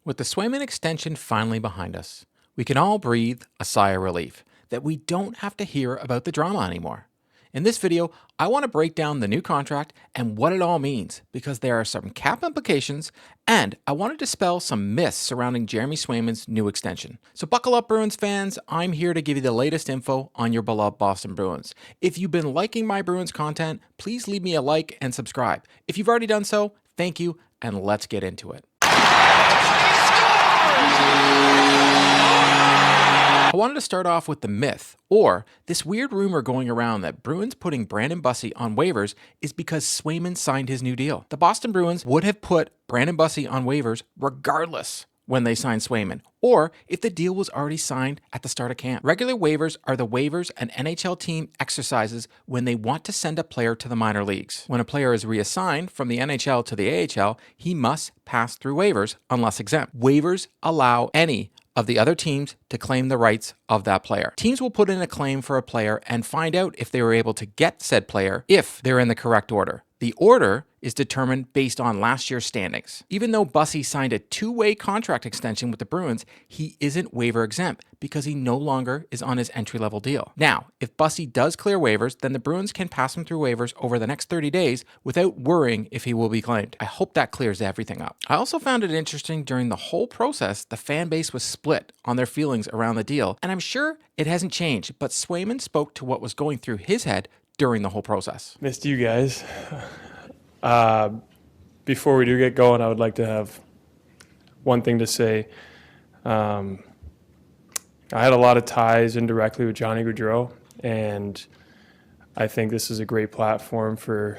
With the Swayman extension finally behind us, we can all breathe a sigh of relief that we don't have to hear about the drama anymore. In this video, I want to break down the new contract and what it all means because there are some cap implications, and I want to dispel some myths surrounding Jeremy Swayman's new extension. So buckle up, Bruins fans. I'm here to give you the latest info on your beloved Boston Bruins. If you've been liking my Bruins content, please leave me a like and subscribe. If you've already done so, thank you, and let's get into it. I wanted to start off with the myth, or this weird rumor going around that Bruins putting Brandon Bussi on waivers is because Swayman signed his new deal. The Boston Bruins would have put Brandon Bussi on waivers regardless when they signed Swayman, or if the deal was already signed at the start of camp. Regular waivers are the waivers an NHL team exercises when they want to send a player to the minor leagues. When a player is reassigned from the NHL to the AHL, he must pass through waivers unless exempt. Waivers allow any of the other teams to claim the rights of that player. Teams will put in a claim for a player and find out if they were able to get said player if they're in the correct order. The order is determined based on last year's standings. Even though Bussi signed a two-way contract extension with the Bruins, he isn't waiver exempt because he no longer is on his entry-level deal. Now, if Bussi does clear waivers, then the Bruins can pass him through waivers over the next 30 days without worrying if he will be claimed. I hope that clears everything up. I also found it interesting during the whole process, the fan base was split on their feelings around the deal, and I'm sure it hasn't changed, but Swayman spoke to what was going through his head during the whole process. Missed you guys. Before we do get going, I would like to have one thing to say. I had a lot of ties indirectly with Johnny Gaudreau, and I think this is a great platform for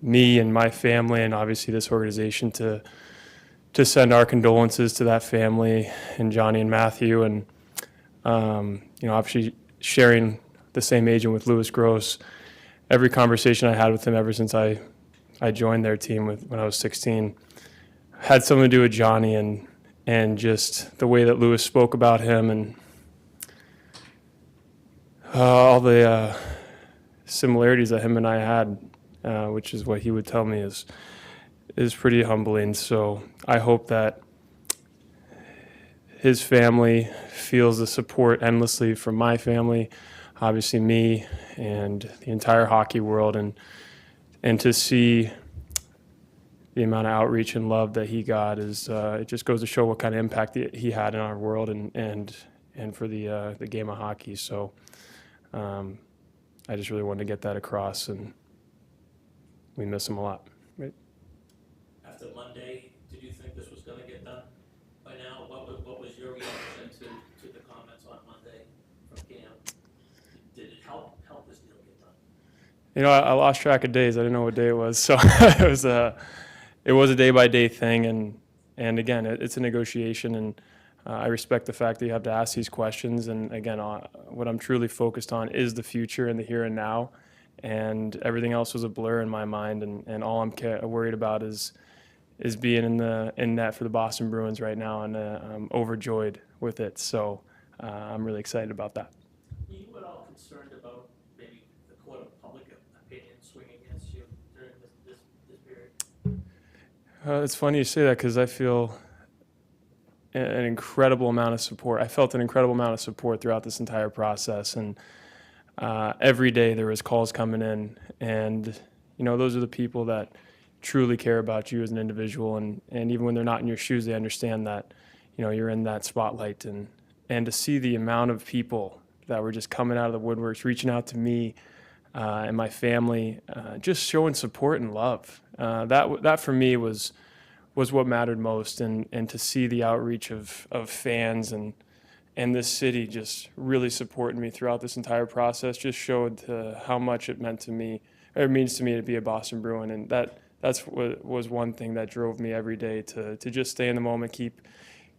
me and my family, and obviously this organization to send our condolences to that family and Johnny and Matthew, and obviously sharing the same agent with Louis Gross. Every conversation I had with him ever since I joined their team when I was 16 had something to do with Johnny and just the way that Louis spoke about him and all the similarities that him and I had, which is what he would tell me is pretty humbling. So I hope that his family feels the support endlessly from my family, obviously me and the entire hockey world, and to see the amount of outreach and love that he got is it just goes to show what kind of impact he had in our world and for the game of hockey. So I just really wanted to get that across, and we miss him a lot. Right? After Monday, did you think this was going to get done by now? What was your reaction to the comments on Monday from Cam? Did it help this deal get done? I lost track of days. I didn't know what day it was, so it was a day-by-day thing, and again, it's a negotiation, and I respect the fact that you have to ask these questions, and again, what I'm truly focused on is the future and the here and now, and everything else was a blur in my mind, and all I'm worried about is being in net for the Boston Bruins right now, and I'm overjoyed with it, so I'm really excited about that. Are you at all concerned about maybe the court of public opinion swinging against you during this period? It's funny you say that because I feel an incredible amount of support. I felt an incredible amount of support throughout this entire process, and every day there was calls coming in, and those are the people that truly care about you as an individual, and even when they're not in your shoes, they understand that you're in that spotlight, and to see the amount of people that were just coming out of the woodworks, reaching out to me and my family, just showing support and love. That for me was what mattered most, and to see the outreach of fans and this city just really supporting me throughout this entire process just showed how much it meant to me, or it means to me to be a Boston Bruin, and that's what was one thing that drove me every day to just stay in the moment,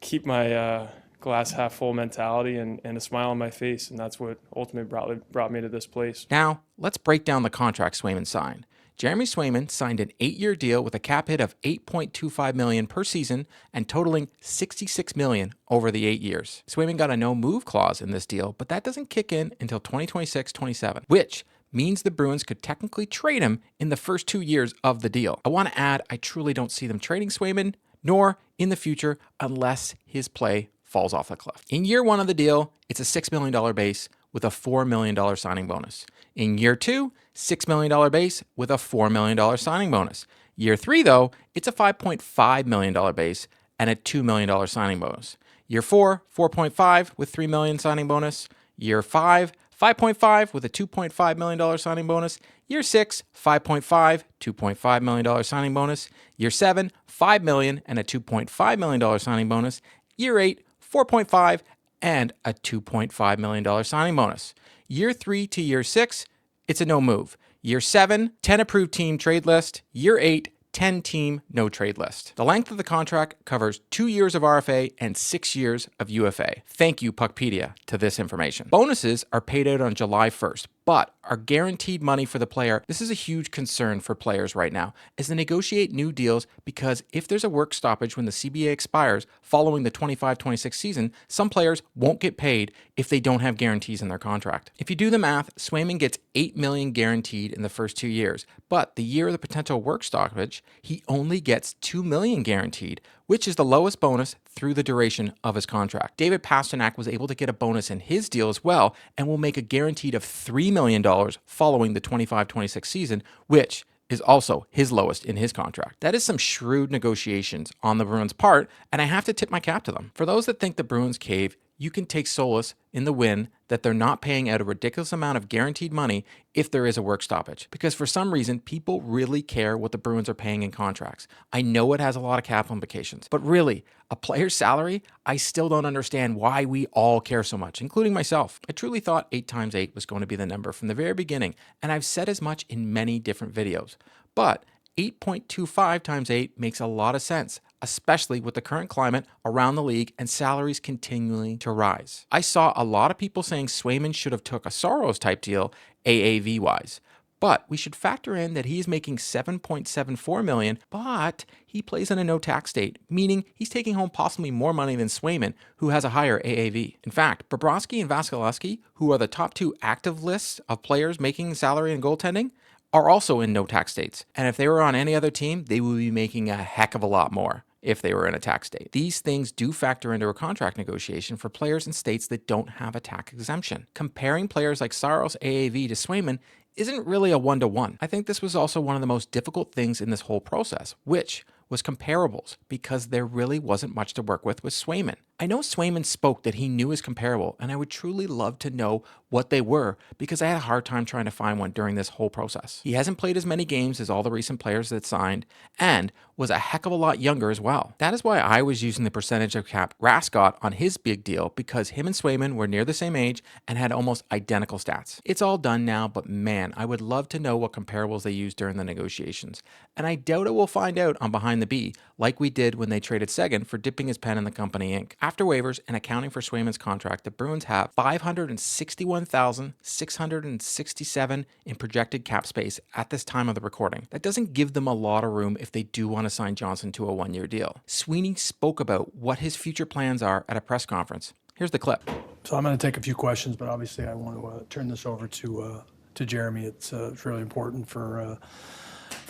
keep my glass half full mentality and a smile on my face, and that's what ultimately brought me to this place. Now, let's break down the contract Swayman signed. Jeremy Swayman signed an 8-year deal with a cap hit of $8.25 million per season and totaling $66 million over the 8 years. Swayman got a no-move clause in this deal, but that doesn't kick in until 2026-27, which means the Bruins could technically trade him in the first 2 years of the deal. I want to add, I truly don't see them trading Swayman nor in the future unless his play falls off a cliff. In year 1 of the deal, it's a $6 million base with a $4 million signing bonus. In year 2, $6 million base with a $4 million signing bonus. Year 3, though, it's a $5.5 million base and a $2 million signing bonus. Year 4, 4.5 with $3 million signing bonus. Year 5, 5.5 with a $2.5 million signing bonus. Year 6, 5.5, $2.5 million signing bonus. Year 7, $5 million and a $2.5 million signing bonus. Year 8, 4.5 and a $2.5 million signing bonus. Year 3 to year 6, it's a no move. Year 7, 10 approved team trade list. Year 8, 10 team no trade list. The length of the contract covers 2 years of RFA and 6 years of UFA. Thank you, Puckpedia, to this information. Bonuses are paid out on July 1st, but are guaranteed money for the player. This is a huge concern for players right now as they negotiate new deals, because if there's a work stoppage when the CBA expires following the 25-26 season, some players won't get paid if they don't have guarantees in their contract. If you do the math, Swayman gets $8 million guaranteed in the first 2 years, but the year of the potential work stoppage, he only gets $2 million guaranteed, which is the lowest bonus through the duration of his contract. David Pastrnak was able to get a bonus in his deal as well and will make a guaranteed of $3 million following the 25-26 season, which is also his lowest in his contract. That is some shrewd negotiations on the Bruins' part, and I have to tip my cap to them. For those that think the Bruins cave, you can take solace in the win that they're not paying out a ridiculous amount of guaranteed money if there is a work stoppage. Because for some reason, people really care what the Bruins are paying in contracts. I know it has a lot of cap implications, but really, a player's salary, I still don't understand why we all care so much, including myself. I truly thought 8 times 8 was going to be the number from the very beginning, and I've said as much in many different videos. But 8.25 times 8 makes a lot of sense, especially with the current climate around the league and salaries continuing to rise. I saw a lot of people saying Swayman should have took a Soros type deal AAV wise, but we should factor in that he's making $7.74 million, but he plays in a no tax state, meaning he's taking home possibly more money than Swayman, who has a higher AAV. In fact, Bobrovsky and Vasilevsky, who are the top 2 active lists of players making salary and goaltending, are also in no tax states. And if they were on any other team, they would be making a heck of a lot more if they were in a tax state. These things do factor into a contract negotiation for players in states that don't have a tax exemption. Comparing players like Saros AAV to Swayman isn't really a one-to-one. I think this was also one of the most difficult things in this whole process, which was comparables, because there really wasn't much to work with Swayman. I know Swayman spoke that he knew his comparable, and I would truly love to know what they were, because I had a hard time trying to find one during this whole process. He hasn't played as many games as all the recent players that signed, and was a heck of a lot younger as well. That is why I was using the percentage of cap Rascott on his big deal, because him and Swayman were near the same age and had almost identical stats. It's all done now, but man, I would love to know what comparables they used during the negotiations. And I doubt it we'll find out on Behind the B, like we did when they traded Seguin for dipping his pen in the company ink. After waivers and accounting for Swayman's contract, the Bruins have $561,667 in projected cap space at this time of the recording. That doesn't give them a lot of room if they do want to sign Johnson to a 1-year deal. Sweeney spoke about what his future plans are at a press conference. Here's the clip. So I'm going to take a few questions, but obviously I want to turn this over to Jeremy. It's really important for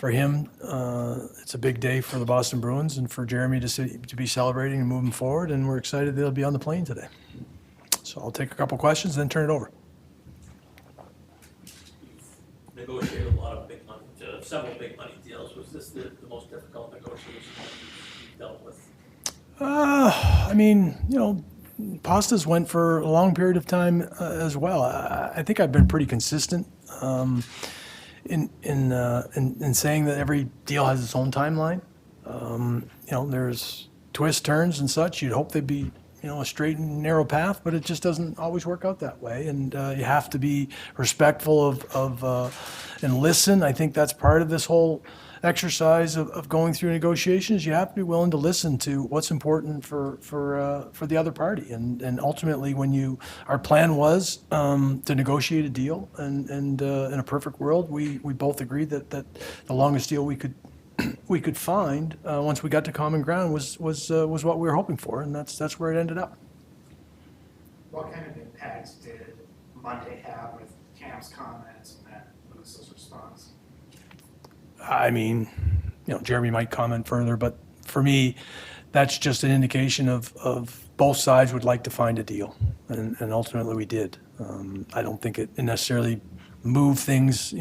him. It's a big day for the Boston Bruins and for Jeremy to be celebrating and moving forward, and we're excited that he'll be on the plane today. So I'll take a couple questions and then turn it over. You've negotiated a lot of big money, several big money deals. Was this the most difficult negotiation you've dealt with? I mean, Pastas went for a long period of time as well. I think I've been pretty consistent in saying that every deal has its own timeline. There's twists, turns, and such. You'd hope they'd be, a straight and narrow path, but it just doesn't always work out that way. And you have to be respectful of and listen. I think that's part of this whole exercise of going through negotiations. You have to be willing to listen to what's important for the other party. And ultimately, our plan was to negotiate a deal, and in a perfect world, we both agreed that the longest deal we could find once we got to common ground was what we were hoping for, and that's where it ended up. What kind of impacts did Monday have with Cam's comments and that Lewis's response? I mean, Jeremy might comment further, but for me, that's just an indication of both sides would like to find a deal, and ultimately we did. I don't think it necessarily moved things,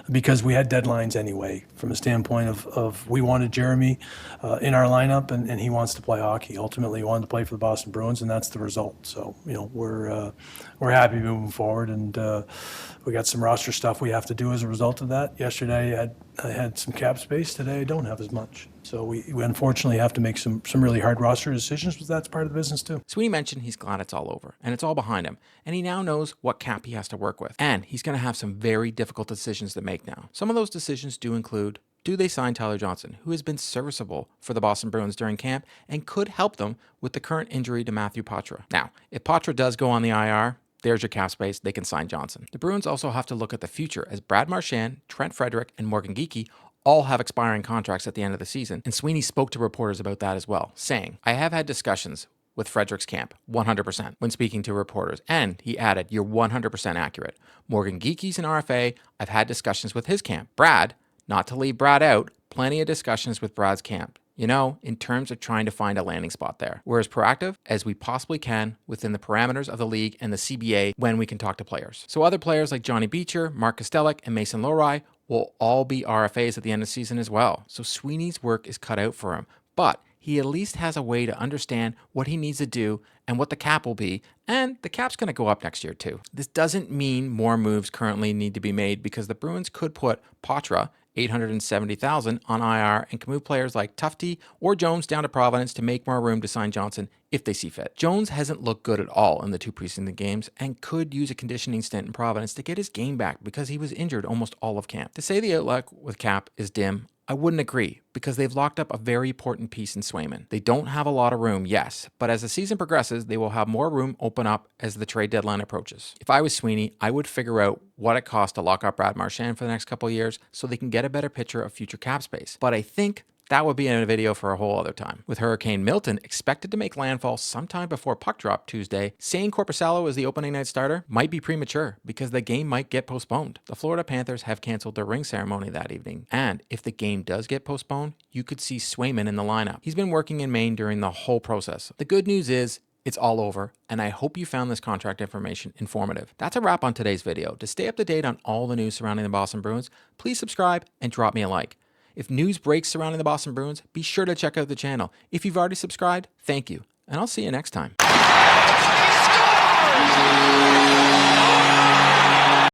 because we had deadlines anyway, from a standpoint of we wanted Jeremy in our lineup, and he wants to play hockey. Ultimately, he wanted to play for the Boston Bruins, and that's the result. So, we're happy moving forward, and we got some roster stuff we have to do as a result of that. Yesterday, I had some cap space. Today, I don't have as much. So we unfortunately have to make some really hard roster decisions, but that's part of the business too. Sweeney mentioned he's glad it's all over, and it's all behind him, and he now knows what cap he has to work with. And he's going to have some very difficult decisions to make now. Some of those decisions do include, do they sign Tyler Johnson, who has been serviceable for the Boston Bruins during camp and could help them with the current injury to Matthew Poitras? Now, if Poitras does go on the IR, there's your cap space. They can sign Johnson. The Bruins also have to look at the future, as Brad Marchand, Trent Frederick, and Morgan Geekie all have expiring contracts at the end of the season, and Sweeney spoke to reporters about that as well, saying, I have had discussions with Frederick's camp, 100%, when speaking to reporters, and he added, you're 100% accurate. Morgan Geekie's an RFA. I've had discussions with his camp. Brad, not to leave Brad out, plenty of discussions with Brad's camp, in terms of trying to find a landing spot there. We're as proactive as we possibly can within the parameters of the league and the CBA when we can talk to players. So other players like Johnny Beecher, Mark Kostelic, and Mason Lohrei will all be RFAs at the end of the season as well. So Sweeney's work is cut out for him, but he at least has a way to understand what he needs to do and what the cap will be, and the cap's going to go up next year too. This doesn't mean more moves currently need to be made, because the Bruins could put Poitras, $870,000 on IR, and can move players like Tufte or Jones down to Providence to make more room to sign Johnson if they see fit. Jones hasn't looked good at all in the 2 preseason games and could use a conditioning stint in Providence to get his game back, because he was injured almost all of camp. To say the outlook with cap is dim, I wouldn't agree, because they've locked up a very important piece in Swayman. They don't have a lot of room, yes, but as the season progresses, they will have more room open up as the trade deadline approaches. If I was Sweeney, I would figure out what it costs to lock up Brad Marchand for the next couple of years so they can get a better picture of future cap space. But I think that would be in a video for a whole other time. With Hurricane Milton expected to make landfall sometime before puck drop Tuesday, saying Korpisalo is the opening night starter might be premature, because the game might get postponed. The Florida Panthers have canceled their ring ceremony that evening, and if the game does get postponed, you could see Swayman in the lineup. He's been working in Maine during the whole process. The good news is, it's all over, and I hope you found this contract information informative. That's a wrap on today's video. To stay up to date on all the news surrounding the Boston Bruins, please subscribe and drop me a like. If news breaks surrounding the Boston Bruins, be sure to check out the channel. If you've already subscribed, thank you, and I'll see you next time.